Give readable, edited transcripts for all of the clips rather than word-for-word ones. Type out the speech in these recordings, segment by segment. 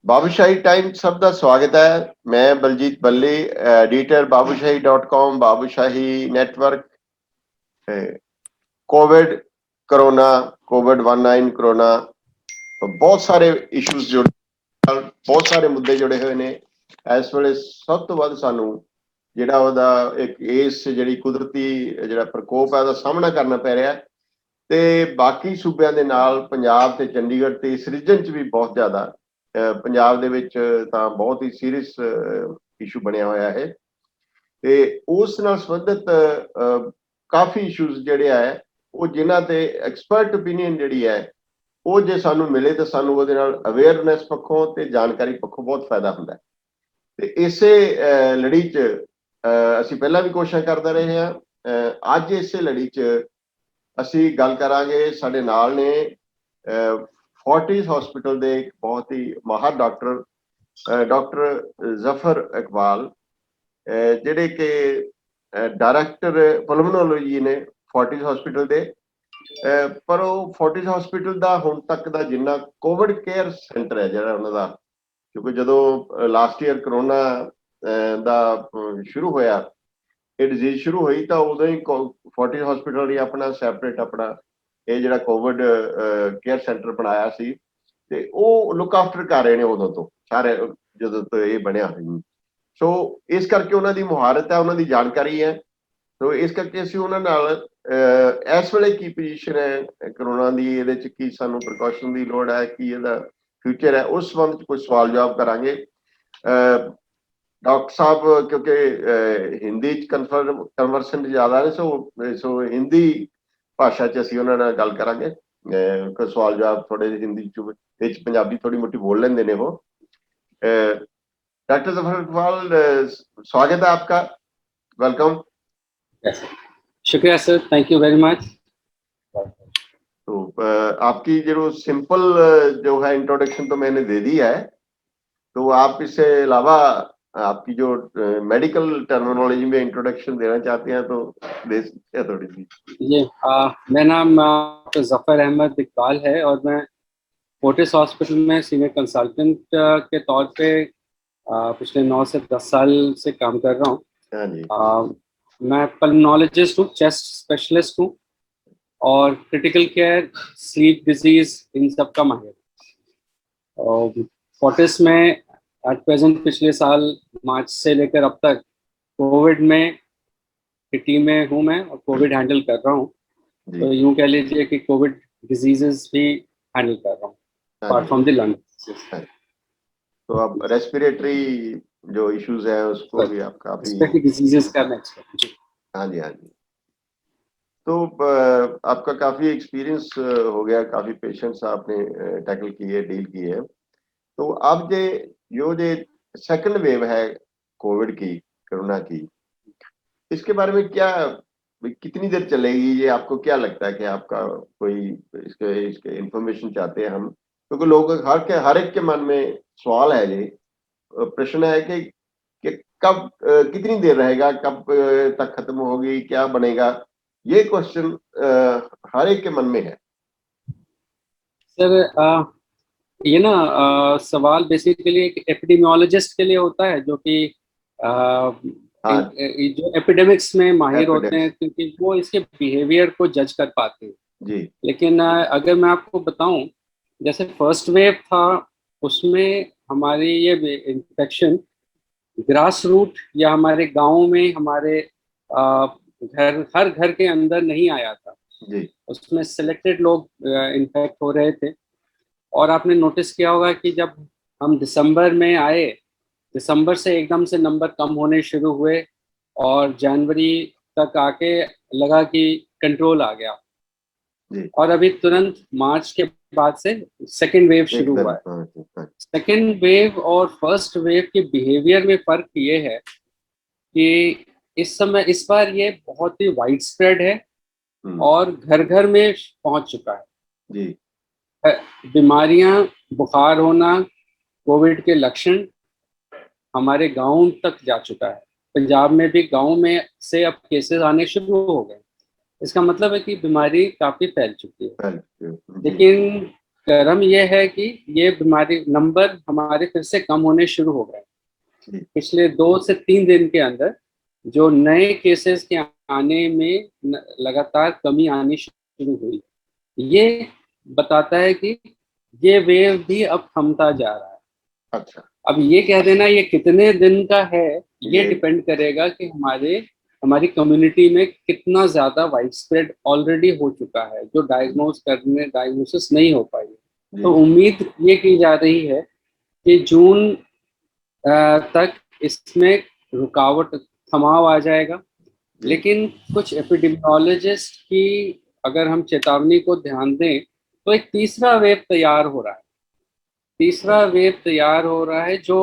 Babushahi time ਸਭ ਦਾ ਸਵਾਗਤ ਹੈ। ਮੈਂ Baljit Balli, editor babushahi.com, Babushahi Network. COVID corona, COVID-19 corona, ਬਹੁਤ ਸਾਰੇ ਇਸ਼ੂਜ਼ ਜੁੜੇ, ਬਹੁਤ ਸਾਰੇ ਮੁੱਦੇ ਜੁੜੇ ਹੋਏ ਨੇ। ਇਸ ਵੇਲੇ ਸਭ ਤੋਂ ਵੱਧ ਸਾਨੂੰ ਜਿਹੜਾ ਉਹਦਾ ਇਸ ਜਿਹੜੀ ਕੁਦਰਤੀ ਜਿਹੜਾ ਪ੍ਰਕੋਪ ਹੈ ਉਹਦਾ ਸਾਹਮਣਾ ਕਰਨਾ ਪੈ ਰਿਹਾ, ਤੇ ਬਾਕੀ ਸੂਬਿਆਂ ਦੇ ਨਾਲ ਪੰਜਾਬ ਤੇ ਚੰਡੀਗੜ੍ਹ ਤੇ ਇਸ ਰੀਜਨ 'ਚ ਵੀ ਬਹੁਤ ਜ਼ਿਆਦਾ, ਪੰਜਾਬ ਦੇ ਵਿੱਚ ਤਾਂ ਬਹੁਤ ਹੀ ਸੀਰੀਅਸ ਇਸ਼ੂ ਬਣਿਆ ਹੋਇਆ ਹੈ। ਤੇ ਉਸ ਨਾਲ ਸੰਬੰਧਿਤ ਕਾਫੀ ਇਸ਼ੂਜ਼ ਜਿਹੜੇ ਹੈ ਉਹ ਜਿਨ੍ਹਾਂ ਤੇ ਐਕਸਪਰਟ ਓਪੀਨੀਅਨ ਜਿਹੜੀ ਹੈ ਉਹ ਜੇ ਸਾਨੂੰ ਮਿਲੇ ਤਾਂ ਸਾਨੂੰ ਉਹਦੇ ਨਾਲ ਅਵੇਅਰਨੈਸ ਪੱਖੋਂ ਤੇ ਜਾਣਕਾਰੀ ਪੱਖੋਂ ਬਹੁਤ ਫਾਇਦਾ ਹੁੰਦਾ। ਤੇ ਇਸੇ ਲੜੀ 'ਚ ਅਸੀਂ ਪਹਿਲਾਂ ਵੀ ਕੋਸ਼ਿਸ਼ਾਂ ਕਰਦੇ ਰਹੇ ਹਾਂ। ਅੱਜ ਇਸੇ ਲੜੀ 'ਚ ਅਸੀਂ ਗੱਲ ਕਰਾਂਗੇ। ਸਾਡੇ ਨਾਲ ਨੇ ਫੋਰਟਿਸ ਹਸਪੀਟਲ ਦੇ ਇੱਕ ਬਹੁਤ ਹੀ ਮਾਹਰ ਡਾਕਟਰ ਜ਼ਫਰ ਇਕਬਾਲ, ਜਿਹੜੇ ਕਿ ਡਾਇਰੈਕਟਰ ਪਲਮਨੋਲੋਜੀ ਨੇ ਫੋਰਟਿਸ ਹਸਪੀਟਲ ਦੇ। ਪਰ ਉਹ ਫੋਰਟਿਸ ਹਸਪੀਟਲ ਦਾ ਹੁਣ ਤੱਕ ਦਾ ਜਿੰਨਾ ਕੋਵਿਡ ਕੇਅਰ ਸੈਂਟਰ ਹੈ ਜਿਹੜਾ ਉਹਨਾਂ ਦਾ, ਕਿਉਂਕਿ ਜਦੋਂ ਲਾਸਟ ਈਅਰ ਕਰੋਨਾ ਦਾ ਸ਼ੁਰੂ ਹੋਇਆ, ਇਹ ਡਿਜ਼ੀਜ਼ ਸ਼ੁਰੂ ਹੋਈ, ਤਾਂ ਉਦੋਂ ਹੀ ਫੋਰਟਿਸ ਹਸਪੀਟਲ ਹੀ ਆਪਣਾ ਸੈਪਰੇਟ ਆਪਣਾ ਇਹ ਜਿਹੜਾ ਕੋਵਿਡ ਕੇਅਰ ਸੈਂਟਰ ਬਣਾਇਆ ਸੀ, ਤੇ ਉਹ ਲੁੱਕ ਆਫਟਰ ਕਰ ਰਹੇ ਨੇ ਉਦੋਂ ਤੋਂ ਸਾਰੇ, ਜਦੋਂ ਤੋਂ ਇਹ ਬਣਿਆ ਹੋਇਆ। ਸੋ ਇਸ ਕਰਕੇ ਉਹਨਾਂ ਦੀ ਮੁਹਾਰਤ ਹੈ, ਉਹਨਾਂ ਦੀ ਜਾਣਕਾਰੀ ਹੈ। ਸੋ ਇਸ ਕਰਕੇ ਅਸੀਂ ਉਹਨਾਂ ਨਾਲ ਇਸ ਵੇਲੇ ਕੀ ਪੋਜੀਸ਼ਨ ਹੈ ਕਰੋਨਾ ਦੀ, ਇਹਦੇ 'ਚ ਕੀ ਸਾਨੂੰ ਪ੍ਰੀਕਾਸ਼ਨ ਦੀ ਲੋੜ ਹੈ, ਕੀ ਇਹਦਾ ਫਿਊਚਰ ਹੈ, ਉਸ ਸੰਬੰਧ 'ਚ ਕੁਝ ਸਵਾਲ ਜਵਾਬ ਕਰਾਂਗੇ। ਡਾਕਟਰ ਸਾਹਿਬ ਕਿਉਂਕਿ ਹਿੰਦੀ 'ਚ ਕਨਵਰਸੈਂਟ ਜ਼ਿਆਦਾ ਨੇ, ਸੋ ਹਿੰਦੀ ਭਾਸ਼ਾ 'ਚ ਅਸੀਂ ਉਹਨਾਂ ਨਾਲ ਗੱਲ ਕਰਾਂਗੇ। ਕੋਈ ਸਵਾਲ ਜਵਾਬ ਥੋੜੇ ਜਿਹੇ ਹਿੰਦੀ 'ਚ, ਵਿੱਚ ਪੰਜਾਬੀ ਥੋੜੀ ਮੋਟੀ बोल लेंगे ने वो। डॉक्टर जफर इकबाल, स्वागत है आपका, वेलकम। शुक्रिया sir, thank you very much. तो आपकी जो सिंपल जो है इंट्रोडक्शन तो मैंने दे दी है, तो आप इससे अलावा आपकी जो मेडिकल टर्मिनोलॉजी में इंट्रोडक्शन देना चाहते हैं तो दे सकते हैं थोड़ी सी। ये मेरा नाम डॉक्टर जफर अहमद इकबाल है और मैं फोर्टिस हॉस्पिटल में सीनियर कंसल्टेंट के तौर पे पिछले 9 से 10 साल से काम कर रहा हूँ। हाँ जी। मैं पल्मोनोलॉजिस्ट हूँ, चेस्ट स्पेशलिस्ट हूँ और क्रिटिकल केयर, स्लीप डिजीज, इन सब का माहिर। फोर्टिस में एट प्रेजेंट पिछले साल मार्च से लेकर अब तक कोविड में की टीम में हूँ मैं और कोविड हैंडल कर रहा हूँ। तो यूँ कह लीजिए कि कोविड डिजीजेस भी हैंडल कर रहा हूँ अपार्ट फ्रॉम द लंग। तो अब रेस्पिरेटरी जो इश्यूज है उसको भी आप काफी डिजीजेस का नेक्स्ट। हाँ जी, हाँ जी। तो आपका काफी एक्सपीरियंस हो गया, काफी पेशेंट्स आपने टैकल किए, डील किए। तो अब जो सेकंड वेव है कोविड की, कोरोना की, इसके बारे में क्या, कितनी देर चलेगी, ये आपको क्या लगता है कि आपका कोई इसके इंफॉर्मेशन चाहते हैं हम, क्योंकि लोग हर एक के मन में सवाल है, ये प्रश्न है कि कब कितनी देर रहेगा, कब तक खत्म होगी, क्या बनेगा, ये क्वेश्चन हर एक के मन में है। सर ये ना सवाल बेसिकली एक एपिडेमियोलॉजिस्ट के लिए होता है, जो कि जो एपिडेमिक्स में माहिर होते हैं, क्योंकि वो इसके बिहेवियर को जज कर पाते हैं जी। लेकिन अगर मैं आपको बताऊं, जैसे फर्स्ट वेव था उसमें हमारी ये इन्फेक्शन ग्रास रूट या हमारे गांव में हमारे हर घर के अंदर नहीं आया था जी। उसमें सिलेक्टेड लोग इन्फेक्ट हो रहे थे। और आपने नोटिस किया होगा कि जब हम दिसंबर में आए, दिसंबर से एकदम से नंबर कम होने शुरू हुए और जनवरी तक आके लगा कि कंट्रोल आ गया जी। और अभी तुरंत मार्च के बाद से सेकेंड वेव शुरू हुआ है। सेकेंड वेव और फर्स्ट वेव के बिहेवियर में फर्क ये है कि इस बार ये बहुत ही वाइड स्प्रेड है और घर घर में पहुंच चुका है जी। बीमारियां, बुखार होना, कोविड के लक्षण हमारे गांव तक जा चुका है। पंजाब में भी गांव में से अब केसेस आने शुरू हो गए। इसका मतलब है कि बीमारी काफी फैल चुकी है। लेकिन क्रम ये है कि ये बीमारी नंबर हमारे फिर से कम होने शुरू हो गए। पिछले 2 से 3 दिन के अंदर जो नए केसेस के आने में लगातार कमी आनी शुरू हुई, ये बताता है कि ये वेव भी अब थमता जा रहा है। अच्छा, अब ये कह देना ये कितने दिन का है, ये ये डिपेंड करेगा कि हमारी कम्युनिटी में कितना ज्यादा वाइड स्प्रेड ऑलरेडी हो चुका है, जो डायग्नोसिस नहीं हो पाई। तो उम्मीद ये की जा रही है कि जून तक इसमें रुकावट, थमाव आ जाएगा। लेकिन कुछ एपिडेमियोलॉजिस्ट की अगर हम चेतावनी को ध्यान दें तो एक तीसरा वेव तैयार हो रहा है। तीसरा वेव तैयार हो रहा है जो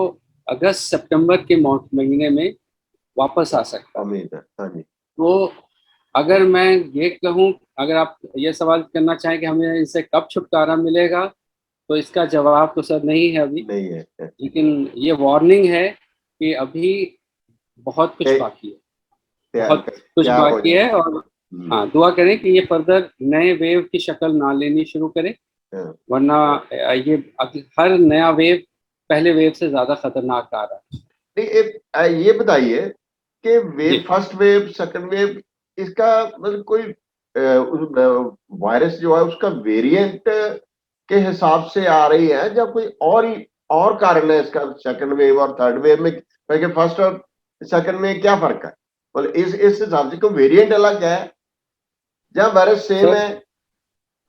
अगस्त सितंबर के महीने में वापस आ सकता है। उम्मीद है। हाँ जी। तो अगर मैं ये कहूँ, अगर आप ये सवाल करना चाहें कि हमें इससे कब छुटकारा मिलेगा, तो इसका जवाब तो सर नहीं है अभी। नहीं है। लेकिन ये वार्निंग है कि अभी बहुत कुछ बाकी है, बहुत कुछ क्या हो बाकी जाए। है। और हाँ, दुआ करें कि ये फर्दर नए वेव की शक्ल ना लेनी शुरू करे, वरना ये हर नया वेव पहले वेव से ज्यादा खतरनाक आ रहा है। नहीं, ये बताइए कि वेव, जी फर्स्ट वेव, सेकंड वेव, इसका मतलब कोई वायरस जो है उसका वेरिएंट के हिसाब से आ रही है, या कोई और कारण है इसका सेकंड वेव और थर्ड वेव में? क्योंकि फर्स्ट और सेकंड में क्या फर्क है? मतलब इस हिसाब से कोई वेरिएंट अलग है या वायरस सेम सर। है?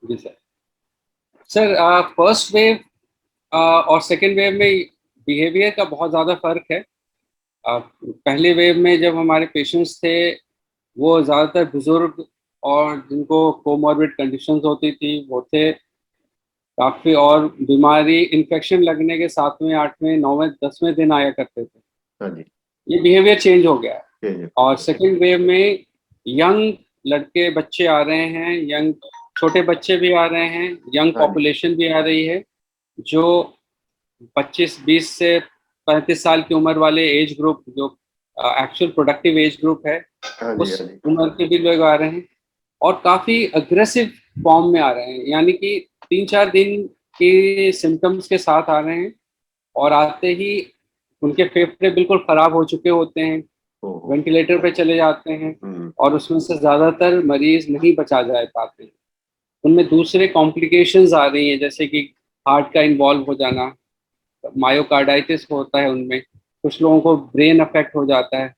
जी सर। सर फर्स्ट वेव और सेकेंड वेव में बिहेवियर का बहुत ज़्यादा फर्क है। पहले वेव में जब हमारे पेशेंट्स थे वो ज़्यादातर बुजुर्ग और जिनको कोमॉर्बिड कंडीशंस होती थी वो थे काफ़ी, और बीमारी इन्फेक्शन लगने के 7वें 8वें 9वें 10वें दिन आया करते थे। हाँ जी। ये बिहेवियर चेंज हो गया है। चेंज। और सेकेंड वेव में यंग लड़के बच्चे आ रहे हैं, यंग छोटे बच्चे भी आ रहे हैं, यंग हाँ जी। पॉपुलेशन भी आ रही है, जो 25-20 से 35 साल की उम्र वाले एज ग्रुप, जो एक्चुअल प्रोडक्टिव एज ग्रुप है, हाँ जी। उस हाँ जी। उम्र के भी लोग आ रहे हैं और काफी अग्रेसिव फॉर्म में आ रहे हैं। यानी कि 3-4 दिन के सिम्टम्स के साथ आ रहे हैं और आते ही उनके फेफड़े बिल्कुल खराब हो चुके होते हैं, वेंटिलेटर पे चले जाते हैं और उसमें से ज्यादातर मरीज नहीं बचा जा पाते। उनमें दूसरे कॉम्प्लिकेशंस आ रही हैं, जैसे कि हार्ट का इन्वॉल्व हो जाना, मायोकार्डाइटिस होता है उनमें, कुछ लोगों को ब्रेन अफेक्ट हो जाता है।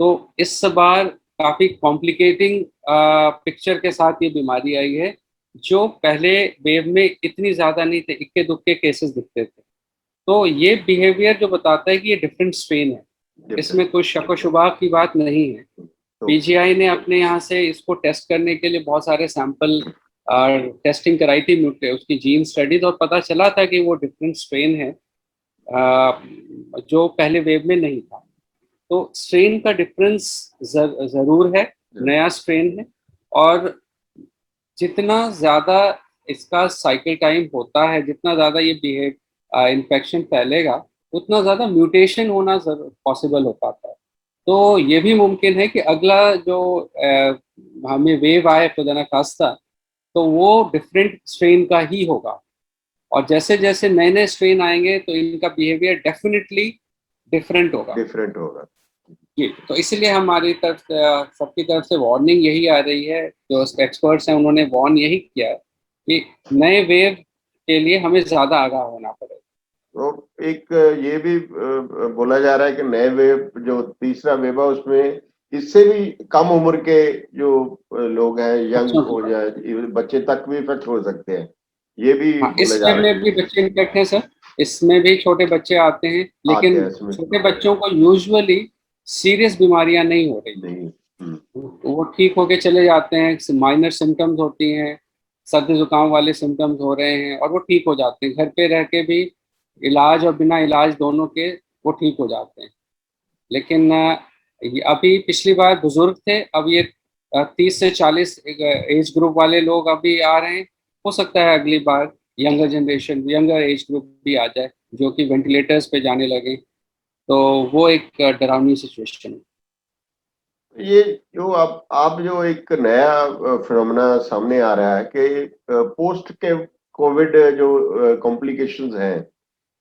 तो इस बार काफी कॉम्प्लिकेटिंग पिक्चर के साथ ये बीमारी आई है, जो पहले वेव में इतनी ज्यादा नहीं थे, इक्के दुक्के केसेस दिखते थे। तो ये बिहेवियर जो बताता है कि ये डिफरेंट स्ट्रेन है, इसमें कोई शक व शुबा की बात नहीं है। पीजीआई ने अपने यहाँ से इसको टेस्ट करने के लिए बहुत सारे सैंपल टेस्टिंग कराई थी, उसकी जीन स्टडीज, और पता चला था कि वो डिफरेंट स्ट्रेन है जो पहले वेव में नहीं था। तो स्ट्रेन का डिफरेंस जरूर है, नया स्ट्रेन है, और जितना ज्यादा इसका साइकिल टाइम होता है, जितना ज्यादा ये बिहेव इन्फेक्शन फैलेगा, उतना ज्यादा म्यूटेशन होना पॉसिबल हो पाता है। तो ये भी मुमकिन है कि अगला जो हमें वेव आए खुदा न खास्ता, तो वो डिफरेंट स्ट्रेन का ही होगा। और जैसे जैसे नए नए स्ट्रेन आएंगे तो इनका बिहेवियर डेफिनेटली डिफरेंट होगा। डिफरेंट होगा। जी, तो इसलिए हमारी तरफ सबकी तरफ से वार्निंग यही आ रही है, जो एक्सपर्ट्स हैं उन्होंने वार्न यही किया है कि नए वेव के लिए हमें ज्यादा आगाह होना पड़ेगा। तो एक ये भी बोला जा रहा है कि नए वेव, जो तीसरा वेव है, उसमें इससे भी कम उम्र के जो लोग हैं, यंग बच्चों की हो बात। जाए, even बच्चे तक भी इफेक्ट हो सकते हैं, ये भी हाँ, बोला इस जा वेव रहा में भी बच्चे इन्फेक्ट हैं सर, इसमें भी छोटे बच्चे आते हैं, है। आते लेकिन हैं इसमें। छोटे बच्चों को यूजुअली सीरियस बीमारियां नहीं हो रही, नहीं। वो ठीक होके चले जाते हैं। माइनर सिम्टम्स होती हैं, सर्दी जुकाम वाले सिम्टम्स हो रहे हैं और वो ठीक हो जाते हैं, घर पे रह के भी इलाज और बिना इलाज दोनों के वो ठीक हो जाते हैं। लेकिन ये अभी पिछली बार बुजुर्ग थे, अब ये 30 से 40 एज ग्रुप वाले लोग अभी आ रहे हैं। हो सकता है अगली बार younger generation, younger age group भी आ जाए जो कि वेंटिलेटर्स पे जाने लगे, तो वो एक डरावनी सिचुएशन है। ये जो आप जो एक नया फिनोमेना सामने आ रहा है कि पोस्ट के कोविड जो कॉम्प्लिकेशंस हैं,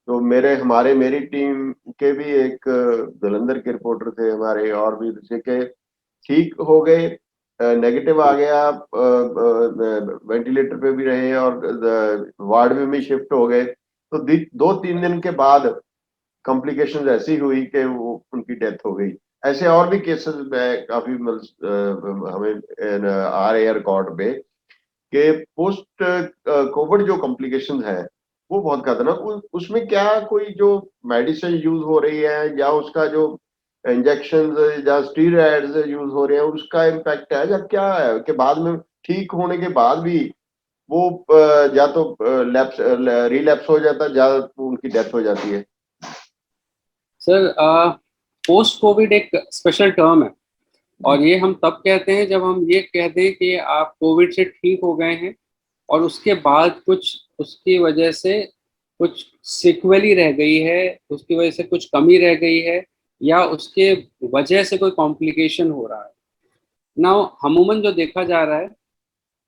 तो मेरी टीम के भी एक जलंधर के रिपोर्टर थे हमारे, और भी जैसे के ठीक हो गए, नेगेटिव आ गया, वेंटिलेटर पे भी रहे और वार्ड में भी शिफ्ट हो गए। तो 2-3 दिन के बाद कॉम्प्लिकेशंस ऐसी हुई कि वो उनकी डेथ हो गई। ऐसे और भी केसेस में काफी हमें आ रहे हैं रिकॉर्ड पे कि पोस्ट कोविड जो कॉम्प्लिकेशंस है वो बहुत खतरनाक। उसमें क्या कोई जो मेडिसिन यूज हो रही है या उसका जो इंजेक्शन या स्टीरॉयड्स यूज हो रहे हैं उसका इम्पैक्ट है, या क्या है कि बाद में ठीक होने के बाद भी वो या तो लैप्स रिलैप्स हो जाता है या उनकी डेथ हो जाती है? सर, पोस्ट कोविड एक स्पेशल टर्म है, और ये हम तब कहते हैं जब हम ये कहते हैं कि आप कोविड से ठीक हो गए हैं और उसके बाद कुछ उसकी वजह से कुछ सिक्वेली रह गई है, उसकी वजह से कुछ कमी रह गई है, या उसके वजह से कोई कॉम्प्लिकेशन हो रहा है ना। अमूमन जो देखा जा रहा है,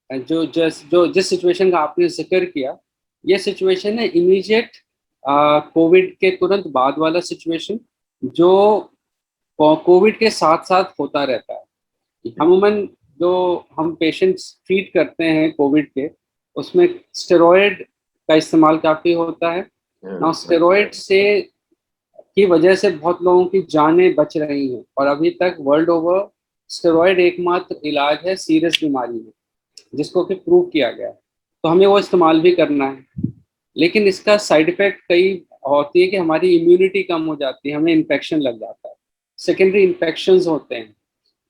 जो जिस सिचुएशन का आपने जिक्र किया, ये सिचुएशन है इमीडिएट कोविड के तुरंत बाद वाला सिचुएशन, जो कोविड के साथ साथ होता रहता है। अमूमन जो हम पेशेंट्स ट्रीट करते हैं कोविड के, उसमें स्टेरॉयड का इस्तेमाल काफ़ी होता है ना। स्टेरॉयड से की वजह से बहुत लोगों की जानें बच रही हैं, और अभी तक वर्ल्ड ओवर स्टेरॉयड एकमात्र इलाज है सीरियस बीमारी में, जिसको कि प्रूव किया गया है। तो हमें वो इस्तेमाल भी करना है, लेकिन इसका साइड इफेक्ट कई होती है कि हमारी इम्यूनिटी कम हो जाती है, हमें इन्फेक्शन लग जाता है, सेकेंडरी इन्फेक्शंस होते हैं।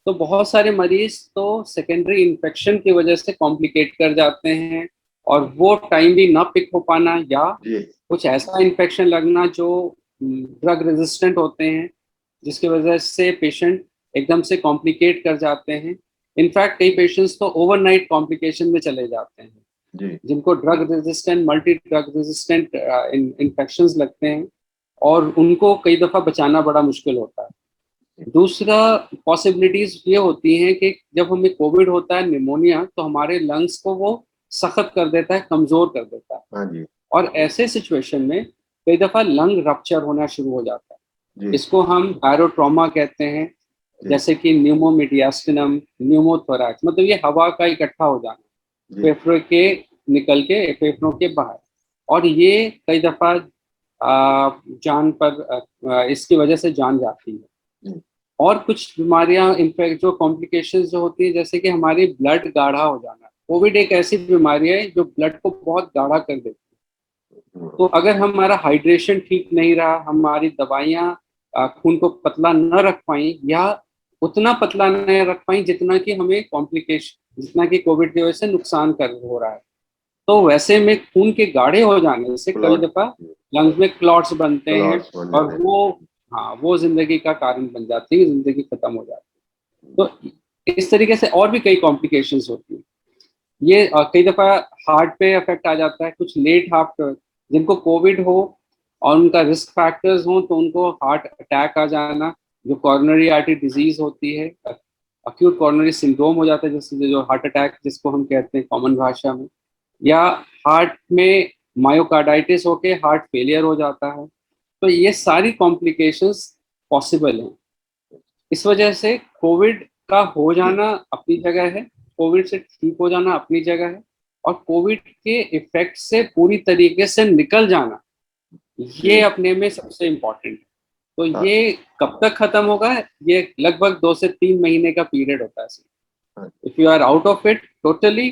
तो बहुत सारे मरीज तो सेकेंडरी इन्फेक्शन की वजह से कॉम्प्लिकेट कर जाते हैं, और वो टाइम भी ना पिक हो पाना, या कुछ ऐसा इन्फेक्शन लगना जो ड्रग रेजिस्टेंट होते हैं, जिसकी वजह से पेशेंट एकदम से कॉम्प्लिकेट कर जाते हैं। इनफैक्ट कई पेशेंट्स तो ओवरनाइट कॉम्प्लिकेशन में चले जाते हैं, जिनको drug resistant, multi drug resistant infections लगते हैं, और उनको कई दफ़ा बचाना बड़ा मुश्किल होता है। दूसरा पॉसिबिलिटीज ये होती हैं कि जब हमें कोविड होता है, निमोनिया, तो हमारे लंग्स को वो सख्त कर देता है, कमजोर कर देता है। हाँ जी। और ऐसे सिचुएशन में कई दफा लंग रप्चर होना शुरू हो जाता है, जी। इसको हम बायरोट्रॉमा कहते हैं, जैसे कि न्यूमोमीडियास्टिनम, न्यूमोथोरैक्स, मतलब ये हवा का इकट्ठा हो जाना फेफड़े के निकल के फेफड़ों के बाहर, और ये कई दफा जान पर इसकी वजह से जान जाती है। और कुछ बीमारियां, इनफैक्ट जो कॉम्प्लिकेशंस जो होती है, जैसे कि हमारी ब्लड गाढ़ा हो जाना। कोविड एक ऐसी बीमारी है जो ब्लड को बहुत गाढ़ा कर देती है। तो अगर हमारा हाइड्रेशन ठीक नहीं रहा, हमारी दवाइयाँ खून को पतला न रख पाई, या उतना पतला न रख पाई जितना कि हमें कॉम्प्लिकेशन, जितना कि कोविड की वजह से नुकसान कर हो रहा है, तो वैसे में खून के गाढ़े हो जाने से कई दफा लंग्स में क्लॉट्स बनते हैं, और वो, हाँ, वो जिंदगी का कारण बन जाती है, जिंदगी खत्म हो जाती है। तो इस तरीके से और भी कई कॉम्प्लिकेशंस होती हैं। ये कई दफा हार्ट पे इफेक्ट आ जाता है, कुछ लेट हार्ट, जिनको कोविड हो और उनका रिस्क फैक्टर्स हो, तो उनको हार्ट अटैक आ जाना, जो कॉर्नरी आर्टरी डिजीज होती है, अक्यूट कॉर्नरी सिंड्रोम हो जाता है, जैसे जो हार्ट अटैक जिसको हम कहते हैं कॉमन भाषा में, या हार्ट में मायोकार्डाइटिस होके हार्ट फेलियर हो जाता है। तो ये सारी कॉम्प्लिकेशंस पॉसिबल हैं। इस वजह से कोविड का हो जाना अपनी जगह है, कोविड से ठीक हो जाना अपनी जगह है, और कोविड के इफेक्ट से पूरी तरीके से निकल जाना, ये अपने में सबसे इम्पोर्टेंट है। तो ये कब तक खत्म होगा? ये लगभग 2 से 3 महीने का पीरियड होता है। If you are out of it totally,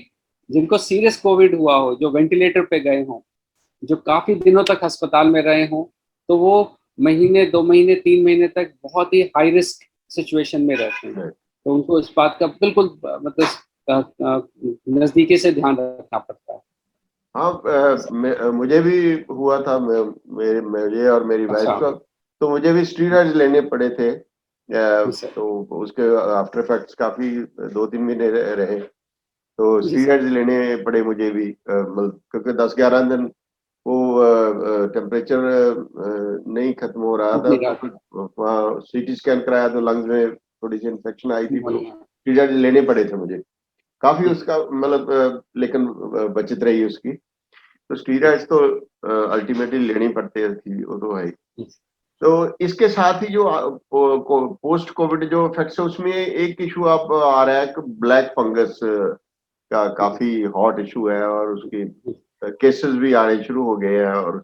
जिनको सीरियस कोविड हुआ हो, जो वेंटिलेटर पे गए हों, जो काफी दिनों तक अस्पताल में रहे हों, तो वो महीने, 2 महीने, 3 महीने तक बहुत ही हाई रिस्क सिचुएशन में रहते हैं। तो उनको इस बात का बिल्कुल मतलब नजदीकी से ध्यान रखना पड़ता है। हाँ, मुझे भी हुआ था, मुझे और मेरी वाइफ को, तो मुझे भी स्टीरॉइड्स लेने पड़े थे। तो उसके आफ्टर इफेक्ट्स काफी 2-3 महीने रहे, तो स्टीरॉइड्स लेने पड़े मुझे भी, क्योंकि 10-11 दिन वो टेम्परेचर नहीं खत्म हो रहा था। तो वहाँ सीटी स्कैन कराया तो लंग्स में थोड़ी सी इन्फेक्शन आई थी, तो स्टीरॉइड्स लेने पड़े थे मुझे काफी, उसका मतलब लेकिन बचत रही उसकी। तो स्टीरॉइड्स तो अल्टीमेटली लेनी पड़ते हैं, वो तो है ही। तो इसके साथ ही जो पोस्ट कोविड जो इफेक्ट्स है उसमें एक इशू आप आ रहा है कि ब्लैक फंगस का काफी हॉट इशू है, और उसके केसेस भी आने शुरू हो गए हैं, और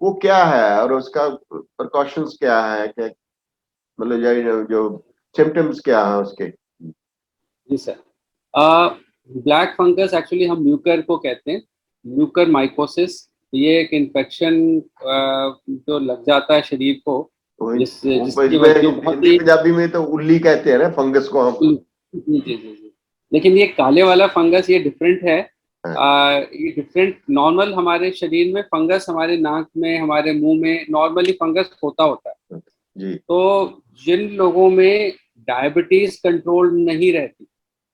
वो क्या है और उसका प्रिकॉशंस क्या है, क्या मतलब जो सिम्टम्स क्या है उसके? जी सर, ब्लैक फंगस एक्चुअली हम म्यूकर को कहते हैं, म्यूकर माइकोसिस। ये एक इन्फेक्शन जो लग जाता है शरीर को, जिसकी वजह जो बहुत हिंदी ही पंजाबी में तो उल्ली कहते हैं ना फंगस को हम। जी जी जी जी। लेकिन ये काले वाला फंगस ये डिफरेंट है। हाँ, ये डिफरेंट, नॉर्मल हमारे शरीर में फंगस, हमारे नाक में, हमारे मुंह में नॉर्मली फंगस होता है। जी तो जिन लोगों में डायबिटीज कंट्रोल नहीं रहती,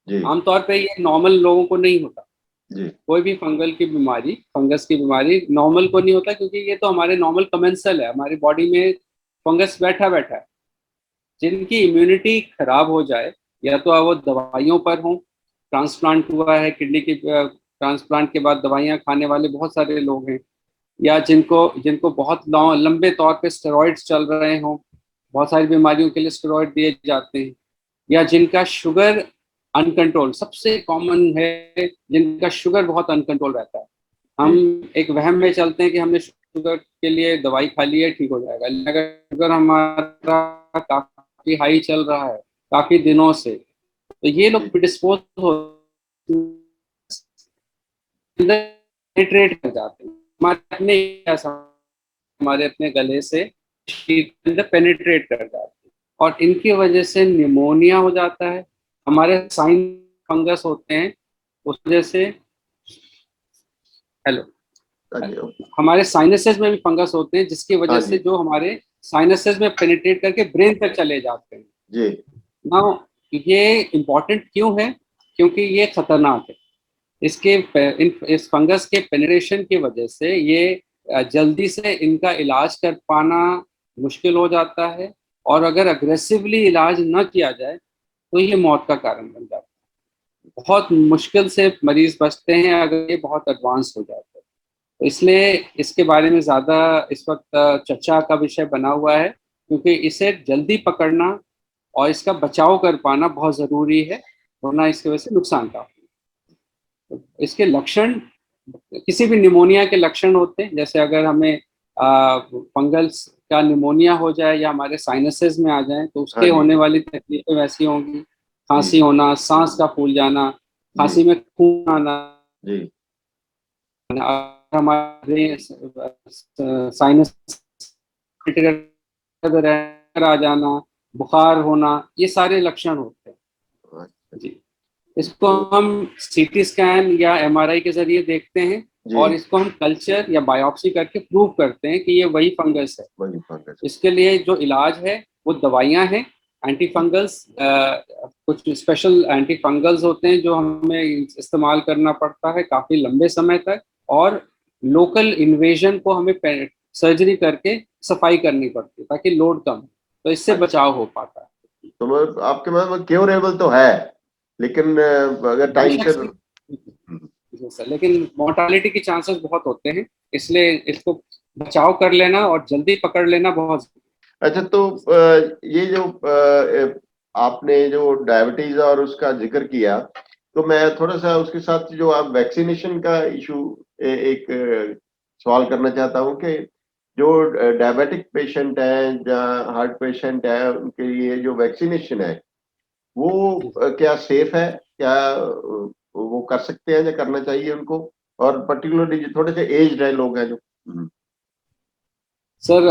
जी आमतौर पे ये नॉर्मल लोगों को नहीं होता। जी कोई भी फंगल की बीमारी, फंगस की बीमारी नॉर्मल को नहीं होता, क्योंकि ये तो हमारे नॉर्मल कमेंसल है, हमारी बॉडी में फंगस बैठा बैठा है। जिनकी इम्यूनिटी खराब हो जाए, या तो वो दवाइयों पर हों, ट्रांसप्लांट हुआ है किडनी की, ट्रांसप्लांट के बाद दवाइयां खाने वाले बहुत सारे लोग हैं, या जिनको जिनको बहुत लंबे तौर पे स्टेरॉइड्स चल रहे हों, बहुत सारी बीमारियों के लिए स्टेरॉइड दिए जाते हैं, या जिनका शुगर अनकंट्रोल, सबसे कॉमन है जिनका शुगर बहुत अनकंट्रोल रहता है। हम एक वहम में चलते हैं कि हमने शुगर के लिए दवाई खा ली है, ठीक हो जाएगा। लेकिन अगर शुगर हमारा काफी हाई चल रहा है काफी दिनों से, तो ये लोग प्रिडिस्पोज हो पेनिट्रेट कर जाते हैं हमारे अपने, ऐसा हमारे अपने गले से शरीर के अंदर पेनिट्रेट कर जाते हैं, और इनकी वजह से निमोनिया हो जाता है। हमारे साइन फंगस होते हैं उस वजह से, हेलो, हाँ जी हमारे साइनसेस में भी फंगस होते हैं, जिसकी वजह हाँ से जी जो हमारे साइनसेस में पेनिट्रेट करके ब्रेन तक चले जाते हैं। जी नाउ ये इम्पोर्टेंट क्यों है? क्योंकि ये खतरनाक है। इस फंगस के पेनिट्रेशन की वजह से ये जल्दी से इनका इलाज कर पाना मुश्किल हो जाता है, और अगर अग्रेसिवली इलाज न किया जाए तो ये मौत का कारण बन जाता है। बहुत मुश्किल से मरीज बचते हैं अगर ये बहुत एडवांस हो जाता है। तो इसलिए इसके बारे में ज़्यादा इस वक्त चर्चा का विषय बना हुआ है, क्योंकि इसे जल्दी पकड़ना और इसका बचाव कर पाना बहुत ज़रूरी है, वरना इसकी वजह से नुकसान का। तो इसके लक्षण, किसी भी निमोनिया के लक्षण होते हैं, जैसे अगर हमें फंगल्स का निमोनिया हो जाए या हमारे साइनसेस में आ जाए, तो हाँ उसके जी होने वाली तकलीफें वैसी होंगी। खांसी जी होना, सांस का फूल जाना, जी खांसी में खून आना, जी हमारे साइनस आ जाना, बुखार होना, ये सारे लक्षण होते हैं अच्छा, जी। इसको तो हम सीटी स्कैन या एमआरआई के जरिए देखते हैं, जी और इसको हम कल्चर या बायोप्सी करके प्रूव करते हैं कि ये वही फंगस है। वही फंगस। इसके लिए जो इलाज है वो दवाइयां हैं, एंटी फंगल्स, कुछ स्पेशल एंटी फंगल्स होते हैं जो हमें इस्तेमाल करना पड़ता है काफी लंबे समय तक, और लोकल इन्वेजन को हमें सर्जरी करके सफाई करनी पड़ती है ताकि लोड कम हो, तो इससे अच्छा, बचाव हो पाता है। तो आपके मतलब क्योरेबल तो है, लेकिन अगर टाइम बेशक से से, जी सर, लेकिन मोर्टालिटी के चांसेस बहुत होते हैं, इसलिए इसको बचाव कर लेना और जल्दी पकड़ लेना बहुत। अच्छा, तो ये जो आपने जो डायबिटीज और उसका जिक्र किया, तो मैं थोड़ा सा उसके साथ जो आप वैक्सीनेशन का इशू एक सवाल करना चाहता हूँ कि जो डायबिटिक पेशेंट है या हार्ट पेशेंट है उनके लिए जो वैक्सीनेशन है वो क्या सेफ है, क्या वो कर सकते हैं या करना चाहिए उनको, और पर्टिकुलरली जो थोड़े से एज्ड है लोग हैं जो। सर,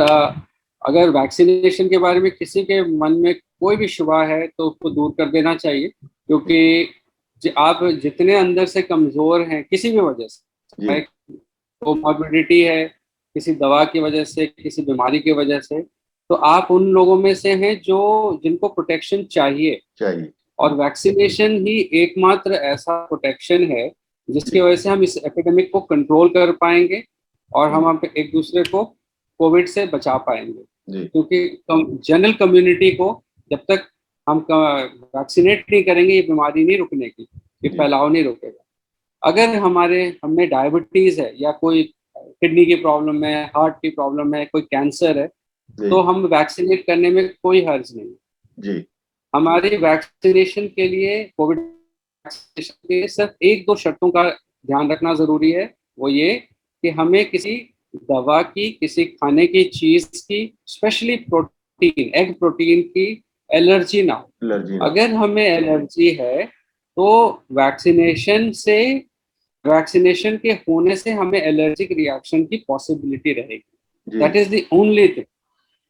अगर वैक्सीनेशन के बारे में किसी के मन में कोई भी शुबा है तो उसको दूर कर देना चाहिए, क्योंकि आप जितने अंदर से कमजोर हैं किसी भी वजह से, जी चाहे कोमॉर्बिडिटी है, किसी दवा की वजह से, किसी बीमारी की वजह से, तो आप उन लोगों में से हैं जो जिनको प्रोटेक्शन चाहिए। चाहिए। और वैक्सीनेशन ही एकमात्र ऐसा प्रोटेक्शन है जिसकी जी वजह से हम इस एपिडेमिक को कंट्रोल कर पाएंगे, और जी हम एक दूसरे को कोविड से बचा पाएंगे। जी क्योंकि जनरल कम्युनिटी को जब तक हम वैक्सीनेट नहीं करेंगे, ये बीमारी नहीं रुकने की, ये जी फैलाव नहीं रुकेगा। अगर हमें डायबिटीज है या कोई किडनी की प्रॉब्लम है, हार्ट की प्रॉब्लम है, कोई कैंसर है, जी तो हम वैक्सीनेट करने में कोई हर्ज नहीं है। जी हमारी वैक्सीनेशन के लिए, कोविड वैक्सीनेशन के लिए सिर्फ एक दो शर्तों का ध्यान रखना जरूरी है। वो ये कि हमें किसी दवा की, किसी खाने की चीज की, स्पेशली प्रोटीन, एग प्रोटीन की एलर्जी ना हो। एलर्जी ना। अगर हमें एलर्जी है तो वैक्सीनेशन के होने से हमें एलर्जिक रिएक्शन की पॉसिबिलिटी रहेगी। जी। That is the only thing.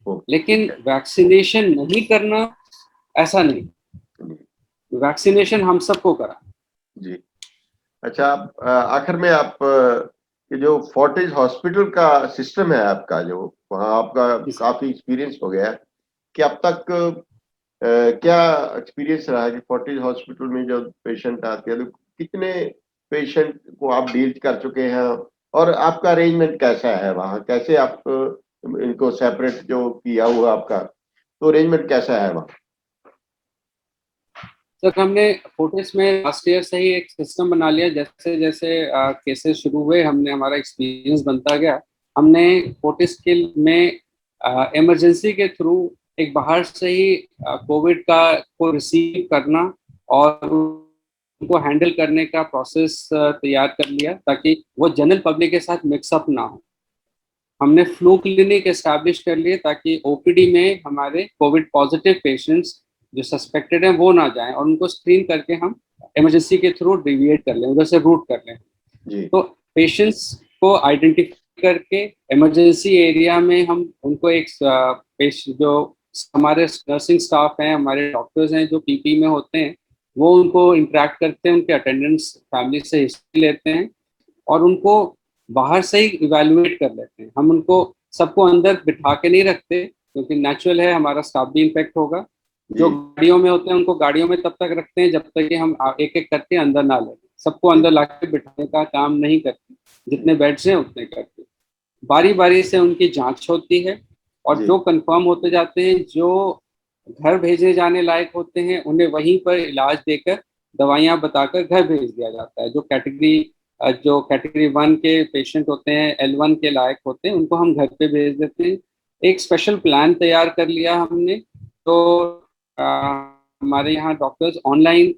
ओ, ठीक लेकिन है। वैक्सीनेशन नहीं करना, ऐसा नहीं। जी वैक्सीनेशन हम सबको करा। जी। अच्छा, आखिर में आप ये जो फोर्टिस हॉस्पिटल का सिस्टम है आपका, जो वहाँ आपका काफी एक्सपीरियंस हो गया है, कि अब तक क्या एक्सपीरियंस रहा है कि फोर्टिस हॉस्पिटल में जो पेशेंट आते हैं तो कितने पेशेंट को आप डील कर चुके हैं, और आपका अरेंजमेंट कैसा है वहाँ, कैसे आप इनको सेपरेट जो किया हुआ आपका, तो अरेंजमेंट कैसा है वहाँ? सर, हमने फोर्टिस में लास्ट ईयर से ही एक सिस्टम बना लिया। जैसे जैसे केसेस शुरू हुए, हमने हमारा एक्सपीरियंस बनता गया। हमने फोर्टिस के में इमरजेंसी के थ्रू एक बाहर से ही कोविड का को रिसीव करना और उनको हैंडल करने का प्रोसेस तैयार कर लिया, ताकि वो जनरल पब्लिक के साथ मिक्सअप ना हो। हमने फ्लू क्लिनिक एस्टैब्लिश कर लिए ताकि ओपीडी में हमारे कोविड पॉजिटिव पेशेंट्स जो सस्पेक्टेड हैं वो ना जाएं, और उनको स्क्रीन करके हम इमरजेंसी के थ्रू डिविएट कर लें, उधर से रूट कर लें। जी तो पेशेंट्स को आइडेंटिफाई करके इमरजेंसी एरिया में हम उनको एक पेशेंट जो हमारे नर्सिंग स्टाफ हैं, हमारे डॉक्टर्स हैं जो पीपी में होते हैं, वो उनको इंटरेक्ट करते हैं, उनके अटेंडेंस फैमिली से हिस्ट्री लेते हैं और उनको बाहर से ही इवेलुएट कर लेते हैं। हम उनको सबको अंदर बिठा के नहीं रखते, क्योंकि नेचुरल है हमारा स्टाफ भी इन्फेक्ट होगा। जो जी गाड़ियों में होते हैं उनको गाड़ियों में तब तक रखते हैं जब तक कि हम एक एक करके अंदर ना लें। सबको जी अंदर लाके बिठाने का काम नहीं करते, जितने बेड्स हैं उतने करते। बारी बारी से उनकी जांच होती है, और जी जो कंफर्म होते जाते हैं, जो घर भेजे जाने लायक होते हैं, उन्हें वहीं पर इलाज देकर, दवाइयां बताकर घर भेज दिया जाता है। जो कैटेगरी 1 के पेशेंट होते हैं, L1 के लायक होते हैं, उनको हम घर पे भेज देते हैं। एक स्पेशल प्लान तैयार कर लिया हमने। तो हमारे यहाँ डॉक्टर्स ऑनलाइन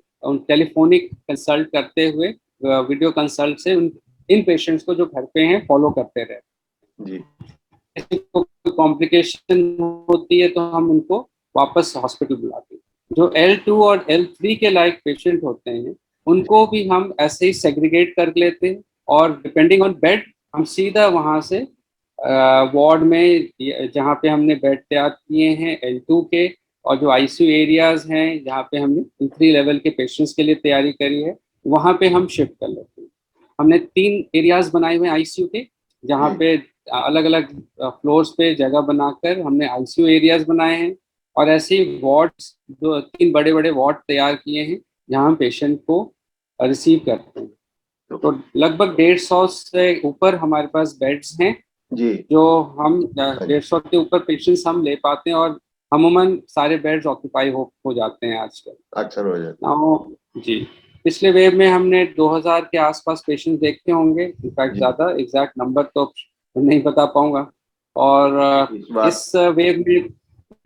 टेलीफोनिक कंसल्ट करते हुए, वीडियो कंसल्ट से इन पेशेंट्स को जो घर पे हैं फॉलो करते रहे। जी किसी को कॉम्प्लिकेशन होती है तो हम उनको वापस हॉस्पिटल बुलाते हैं। जो L2 और L3 के लायक पेशेंट होते हैं, उनको भी हम ऐसे ही सेग्रीगेट कर लेते हैं, और डिपेंडिंग ऑन बेड हम सीधा वहां से वार्ड में, जहाँ पे हमने बेड तैयार किए हैं L2 के, और जो आईसीयू एरियाज हैं जहाँ पे हमने L3 लेवल के पेशेंट्स के लिए तैयारी करी है, वहां पे हम शिफ्ट कर लेते हैं। हमने 3 एरियाज बनाए हुए हैं आईसीयू के, जहाँ जी पे अलग अलग फ्लोर्स पे जगह बनाकर हमने आईसीयू एरियाज बनाए हैं। और ऐसे ही वार्ड्स, 2-3 बड़े बड़े वार्ड तैयार किए हैं जहाँ हम पेशेंट को रिसीव करते हैं। तो तो लगभग 150 से ऊपर हमारे पास बेड्स हैं, जी जो हम हाँ जी, 150 के ऊपर पेशेंट्स हम ले पाते हैं, और अमूमन सारे बेड्स ऑक्यूपाई हो जाते हैं आजकल। अक्सर हो जाता नाउ जी, पिछले वेव में हमने 2000 के आसपास पेशेंट देखे होंगे, है। इनफैक्ट जी ज़्यादा एग्जैक्ट नंबर तो नहीं बता पाऊंगा। और इस बार। इस वेव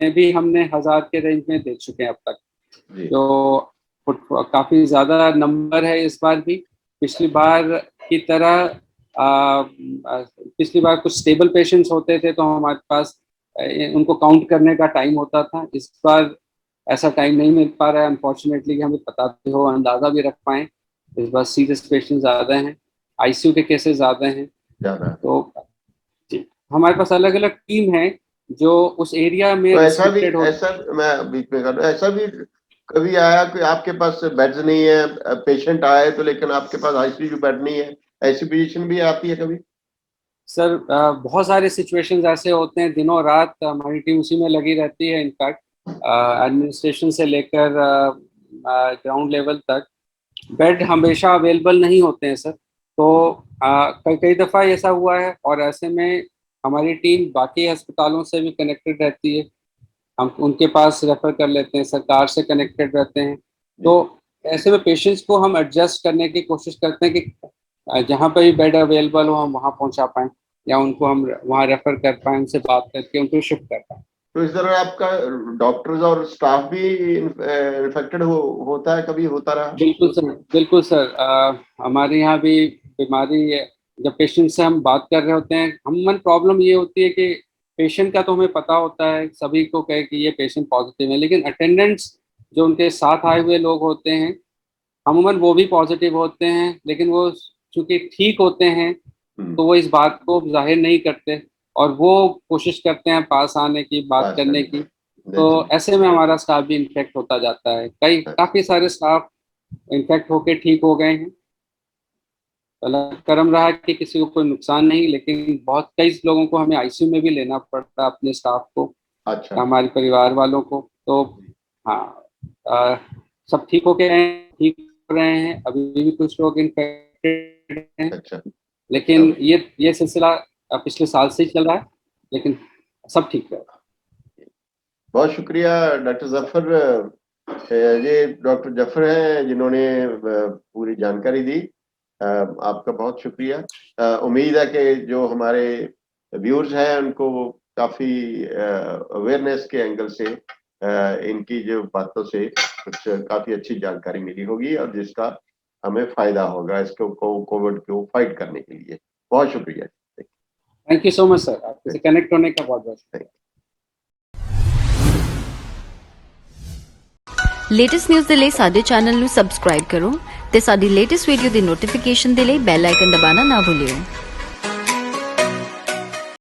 में भी हमने 1000 के रेंज में देख चुके हैं अब तक, जी जो काफ़ी ज़्यादा नंबर है इस बार भी। पिछली बार की तरह पिछली बार कुछ स्टेबल पेशेंट्स होते थे तो हमारे पास उनको काउंट करने का टाइम होता था। इस बार ऐसा टाइम नहीं मिल पा रहा है अनफॉर्चुनेटली, कि हमें बताते हो, अंदाजा भी रख पाए। इस बार सीरियस पेशेंट ज़्यादा हैं, आईसीयू के केसेस ज़्यादा हैं। ज्यादा है। तो जी, हमारे पास अलग अलग टीम है जो उस एरिया में तो रिस्ट्रिक्टेड हो। ऐसा मैं बीच में कर रहा हूं, ऐसा भी कभी आया कि आपके पास बेड्स नहीं है, पेशेंट आए तो लेकिन आपके पास आईसीयू बेड नहीं है, ऐसी पोजीशन भी आती है कभी? सर, बहुत सारे सिचुएशंस ऐसे होते हैं, दिनों रात हमारी टीम उसी में लगी रहती है। इनफैक्ट एडमिनिस्ट्रेशन से लेकर ग्राउंड लेवल तक बेड हमेशा अवेलेबल नहीं होते हैं सर। तो कई कई दफ़ा ऐसा हुआ है, और ऐसे में हमारी टीम बाकी अस्पतालों से भी कनेक्टेड रहती है। हम उनके पास रेफर कर लेते हैं, सरकार से कनेक्टेड रहते हैं। तो जी ऐसे में पेशेंट्स को हम एडजस्ट करने की कोशिश करते हैं कि जहाँ पर भी बेड अवेलेबल हो हम वहाँ पहुँचा पाएं, या उनको हम वहाँ रेफर कर पाएं, उनसे बात करके उनको शिफ्ट कर पाएं। तो इस तरह आपका डॉक्टर्स और स्टाफ भी इन्फेक्टेड होता है, कभी होता रहा? बिल्कुल सर, बिल्कुल सर। हमारे यहाँ भी बीमारी है, जब पेशेंट से हम बात कर रहे होते हैं, अमूमन प्रॉब्लम ये होती है कि पेशेंट का तो हमें पता होता है, सभी को कहे कि ये पेशेंट पॉजिटिव है, लेकिन अटेंडेंट्स जो उनके साथ आए हुए लोग होते हैं अमूमन वो भी पॉजिटिव होते हैं, लेकिन वो चूंकि ठीक होते हैं तो वो इस बात को जाहिर नहीं करते और वो कोशिश करते हैं पास आने की, बात पास करने करने की। की। तो ऐसे में हमारा स्टाफ भी इन्फेक्ट होता जाता है, काफी सारे स्टाफ इन्फेक्ट होके ठीक हो गए हैं। अल्लाह का करम रहा कि किसी को कोई नुकसान नहीं, लेकिन बहुत कई लोगों को हमें आईसीयू में भी लेना पड़ता अपने स्टाफ को, अच्छा। हमारे परिवार वालों को। तो हाँ, अ, सब ठीक हो गए हैं, ठीक हो रहे हैं, अभी भी कुछ लोग इन्फेक्टेड हैं, अच्छा। लेकिन ये सिलसिला पिछले साल से ही चल रहा है, लेकिन सब ठीक है। बहुत शुक्रिया डॉक्टर जफर। ये डॉक्टर जफर हैं जिन्होंने पूरी जानकारी दी। आपका बहुत शुक्रिया। उम्मीद है कि जो हमारे व्यूअर्स हैं उनको काफी अवेयरनेस के एंगल से इनकी जो बातों से कुछ काफी अच्छी जानकारी मिली होगी और जिसका हमें फायदा होगा इसको कोविड को फाइट करने के लिए। बहुत शुक्रिया। Thank you so much sir, आपसे कनेक्ट होने का बहुत बहुत। ਲੇਟੈਸਟ ਨਿਊਜ਼ ਦੇ ਲਈ ਸਾਡੇ ਚੈਨਲ ਨੂੰ ਸਬਸਕ੍ਰਾਈਬ ਕਰੋ ਤੇ ਸਾਡੀ ਲੇਟੈਸਟ ਵੀਡੀਓ ਦੀ ਨੋਟੀਫਿਕੇਸ਼ਨ ਦੇ ਲਈ ਬੈਲ ਆਈਕਨ ਦਬਾਉਣਾ ਨਾ ਭੁੱਲਿਓ।